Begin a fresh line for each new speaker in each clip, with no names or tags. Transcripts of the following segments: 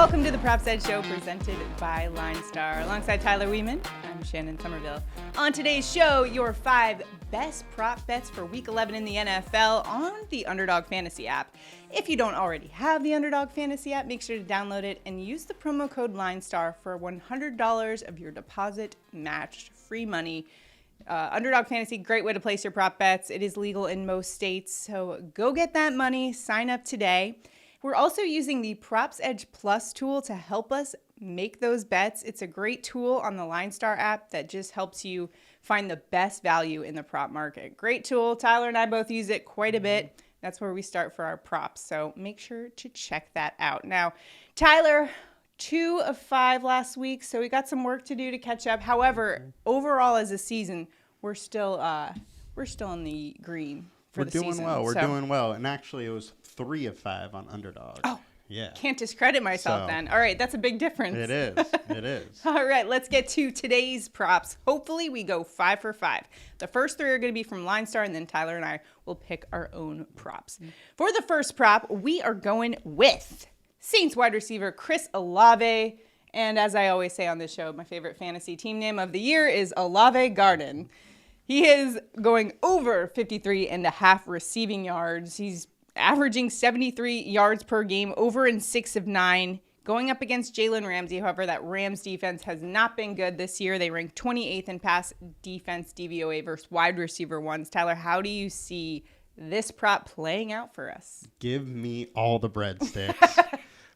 Welcome to the Props Edge Show presented by LineStar. Alongside Tyler Wiemann, I'm Shannon Sommerville. On today's show, your 5 best prop bets for Week 11 in the NFL on the Underdog Fantasy app. If you don't already have the Underdog Fantasy app, make sure to download it and use the promo code LineStar for $100 of your deposit matched free money. Underdog Fantasy, great way to place your prop bets. It is legal in most states, so go get that money. Sign up today. We're also using the Props Edge Plus tool to help us make those bets. It's a great tool on the LineStar app that just helps you find the best value in the prop market. Great tool. Tyler and I both use it quite a bit. That's where we start for our props, so make sure to check that out. Now, Tyler, 2 of 5 last week, so we got some work to do to catch up. However, overall as a season, we're still in the green.
We're doing well. And actually, it was 3 of 5 on Underdog.
Oh,
yeah.
Can't discredit myself then. All right, that's a big difference.
It is.
All right, let's get to today's props. Hopefully, we go 5 for 5. The first 3 are going to be from LineStar, and then Tyler and I will pick our own props. For the first prop, we are going with Saints wide receiver Chris Olave. And as I always say on this show, my favorite fantasy team name of the year is Olave Garden. He is going over 53 and a half receiving yards. He's averaging 73 yards per game, over in 6 of 9. Going up against Jalen Ramsey, however, that Rams defense has not been good this year. They rank 28th in pass defense DVOA versus wide receiver ones. Tyler, how do you see this prop playing out for us?
Give me all the breadsticks.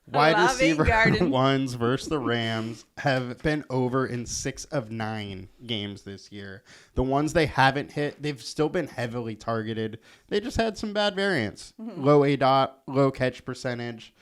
Wide receiver ones versus the Rams have been over in 6 of 9 games this year. The ones they haven't hit, they've still been heavily targeted. They just had some bad variance. Low ADOT, low catch percentage.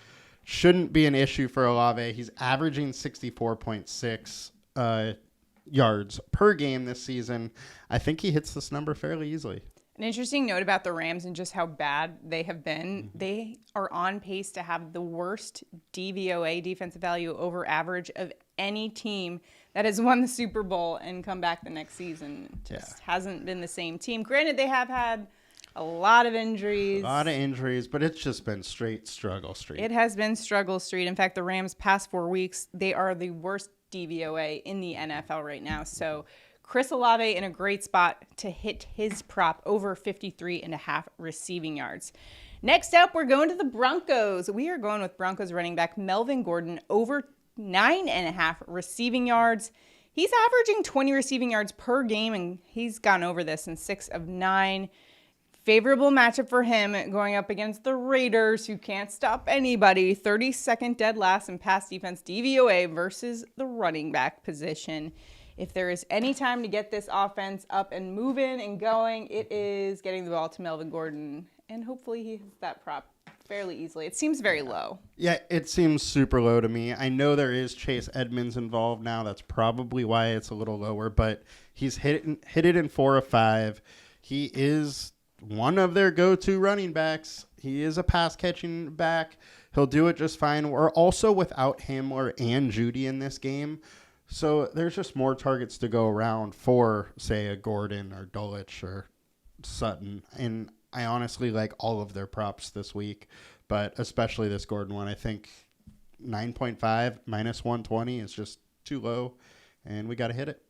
Shouldn't be an issue for Olave. He's averaging 64.6 yards per game this season. I think he hits this number fairly easily.
An interesting note about the Rams and just how bad they have been. They are on pace to have the worst DVOA, defensive value over average, of any team that has won the Super Bowl and come back the next season. Just hasn't been the same team. Granted, they have had a lot of injuries.
But it's just been straight struggle street.
It has been struggle street. In fact, the Rams past 4 weeks, they are the worst DVOA in the NFL right now. So Chris Olave in a great spot to hit his prop over 53 and a half receiving yards. Next up, we're going to the Broncos. We are going with Broncos running back Melvin Gordon over 9.5 receiving yards. He's averaging 20 receiving yards per game, and he's gone over this in 6 of 9. Favorable matchup for him going up against the Raiders, who can't stop anybody. 32nd dead last in pass defense DVOA versus the running back position. If there is any time to get this offense up and moving and going, it is getting the ball to Melvin Gordon. And hopefully he hits that prop fairly easily. It seems very low.
Yeah, it seems super low to me. I know there is Chase Edmonds involved now. That's probably why it's a little lower. But he's hit it in 4 of 5. He is one of their go-to running backs. He is a pass-catching back. He'll do it just fine. We're also without him and Judy in this game. So there's just more targets to go around for, say, a Gordon or Dulwich or Sutton. And I honestly like all of their props this week, but especially this Gordon one. I think 9.5 minus 120 is just too low, and we got to hit it.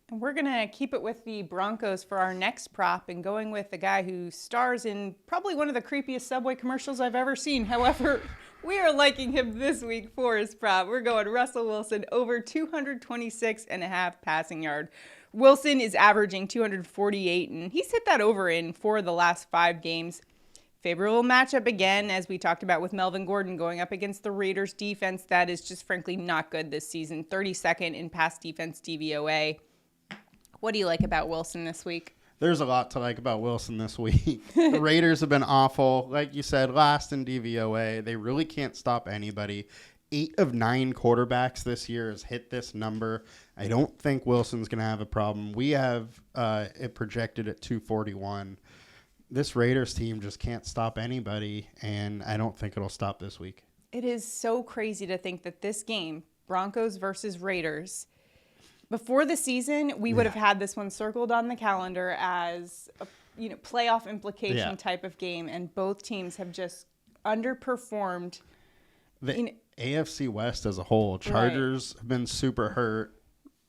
And we're going to keep it with the Broncos for our next prop and going with the guy who stars in probably one of the creepiest Subway commercials I've ever seen. However, we are liking him this week for his prop. We're going Russell Wilson over 226 and a half passing yard. Wilson is averaging 248, and he's hit that over in 4 of the last 5 games. Favorable matchup again, as we talked about with Melvin Gordon going up against the Raiders defense that is just frankly not good this season. 32nd in pass defense DVOA. What do you like about Wilson this week?
There's a lot to like about Wilson this week. The Raiders have been awful. Like you said, last in DVOA. They really can't stop anybody. 8 of 9 quarterbacks this year has hit this number. I don't think Wilson's going to have a problem. We have it projected at 241. This Raiders team just can't stop anybody, and I don't think it'll stop this week.
It is so crazy to think that this game, Broncos versus Raiders, before the season, we would have had this one circled on the calendar as a playoff implication type of game, and both teams have just underperformed
The AFC West as a whole, Chargers have been super hurt.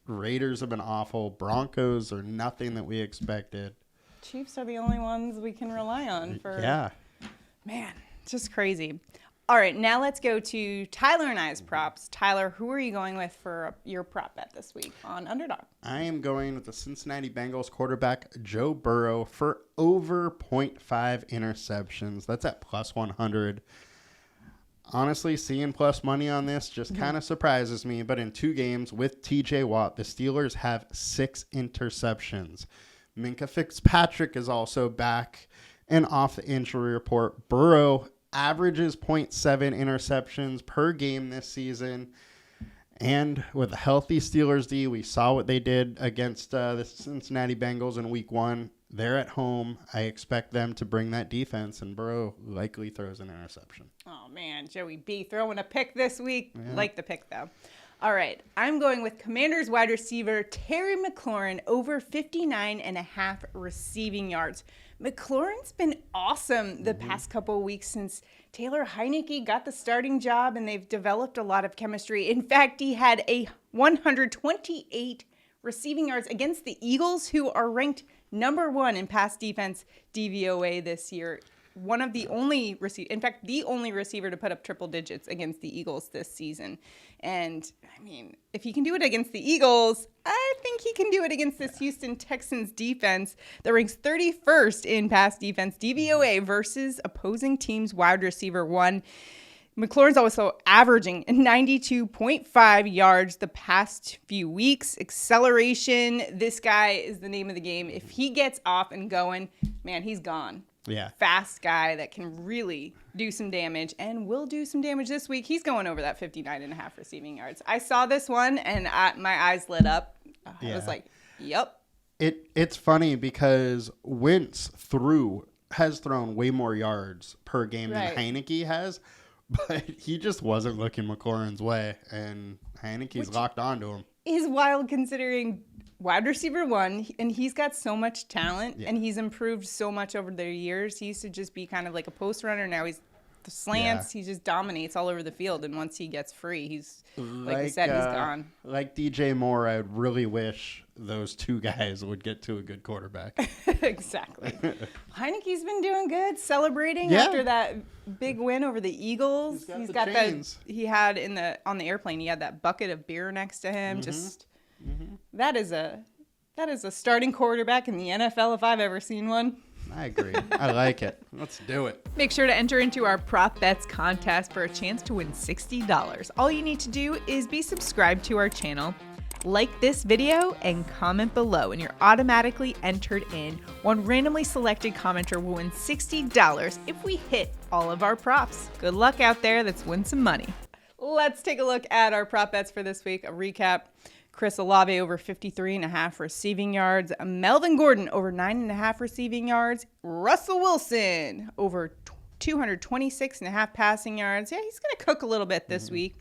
Raiders have been awful. Broncos are nothing that we expected.
Chiefs are the only ones we can rely on for.
Yeah.
Man, it's just crazy. All right, now let's go to Tyler and I's props. Tyler, who are you going with for your prop bet this week on Underdog?
I am going with the Cincinnati Bengals quarterback Joe Burrow for over 0.5 interceptions. That's at plus 100. Honestly, seeing plus money on this just kind of surprises me. But in 2 games with TJ Watt, the Steelers have 6 interceptions. Minka Fitzpatrick is also back and off the injury report. Burrow averages 0.7 interceptions per game this season. And with a healthy Steelers D, we saw what they did against the Cincinnati Bengals in week 1. They're at home. I expect them to bring that defense, and Burrow likely throws an interception.
Oh, man, Joey B throwing a pick this week. Yeah. Like the pick, though. All right, I'm going with Commanders wide receiver Terry McLaurin over 59.5 receiving yards. McLaurin's been awesome the past couple of weeks since Taylor Heinecke got the starting job, and they've developed a lot of chemistry. In fact, he had a 128 receiving yards against the Eagles, who are ranked number 1 in pass defense DVOA this year. One of the only in fact, the only receiver to put up triple digits against the Eagles this season. And I mean, if he can do it against the Eagles, I think he can do it against this Houston Texans defense that ranks 31st in pass defense DVOA versus opposing teams' wide receiver 1. McLaurin's also averaging 92.5 yards the past few weeks. Acceleration, this guy is the name of the game. If he gets off and going, man, he's gone.
Yeah.
Fast guy that can really do some damage and will do some damage this week. He's going over that 59.5 receiving yards. I saw this one and my eyes lit up. I was like, yep.
It's funny because Wentz has thrown way more yards per game than Heinecke has. But he just wasn't looking McLaurin's way, and Heineke's locked onto him.
Is wild considering wide receiver 1, and he's got so much talent, and he's improved so much over the years. He used to just be kind of like a post runner. Now he's the slants. He just dominates all over the field, and once he gets free, he's, like you said, he's gone.
Like DJ Moore, I would really wish those 2 guys would get to a good quarterback.
Exactly. Heinecke's been doing good, celebrating after that big win over the Eagles.
He's got chains.
He had on the airplane. He had that bucket of beer next to him. That is a starting quarterback in the NFL if I've ever seen one.
I agree. I like it. Let's do it.
Make sure to enter into our Prop Bets contest for a chance to win $60. All you need to do is be subscribed to our channel, like this video, and comment below, and you're automatically entered in. One randomly selected commenter will win $60 if we hit all of our props. Good luck out there. Let's win some money. Let's take a look at our prop bets for this week. A recap. Chris Olave over 53.5 receiving yards. Melvin Gordon over 9.5 receiving yards. Russell Wilson over 226.5 passing yards. Yeah, he's going to cook a little bit this week.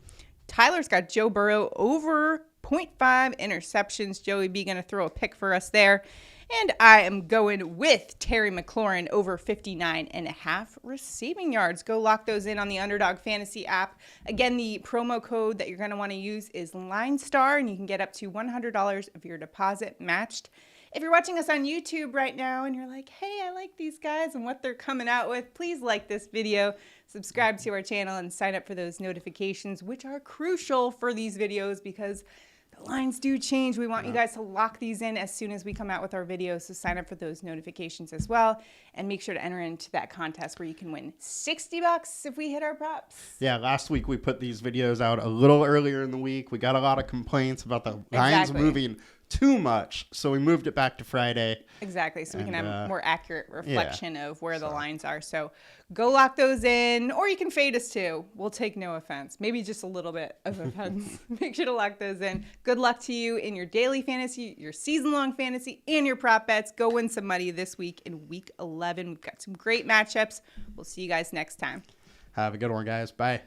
Tyler's got Joe Burrow over 0.5 interceptions. Joey B going to throw a pick for us there. And I am going with Terry McLaurin over 59.5 receiving yards. Go lock those in on the Underdog Fantasy app. Again, the promo code that you're going to want to use is LineStar, and you can get up to $100 of your deposit matched. If you're watching us on YouTube right now and you're like, hey, I like these guys and what they're coming out with, please like this video, subscribe to our channel, and sign up for those notifications, which are crucial for these videos because the lines do change. We want you guys to lock these in as soon as we come out with our videos, so sign up for those notifications as well, and make sure to enter into that contest where you can win $60 if we hit our props.
Yeah, last week we put these videos out a little earlier in the week. We got a lot of complaints about the lines moving too much, so we moved it back to Friday.
Exactly, so we can have a more accurate reflection of where the lines are. So go lock those in, or you can fade us too. We'll take no offense. Maybe just a little bit of offense. Make sure to lock those in. Good luck to you in your daily fantasy, your season-long fantasy, and your prop bets. Go win some money this week in Week 11. We've got some great matchups. We'll see you guys next time.
Have a good one, guys. Bye.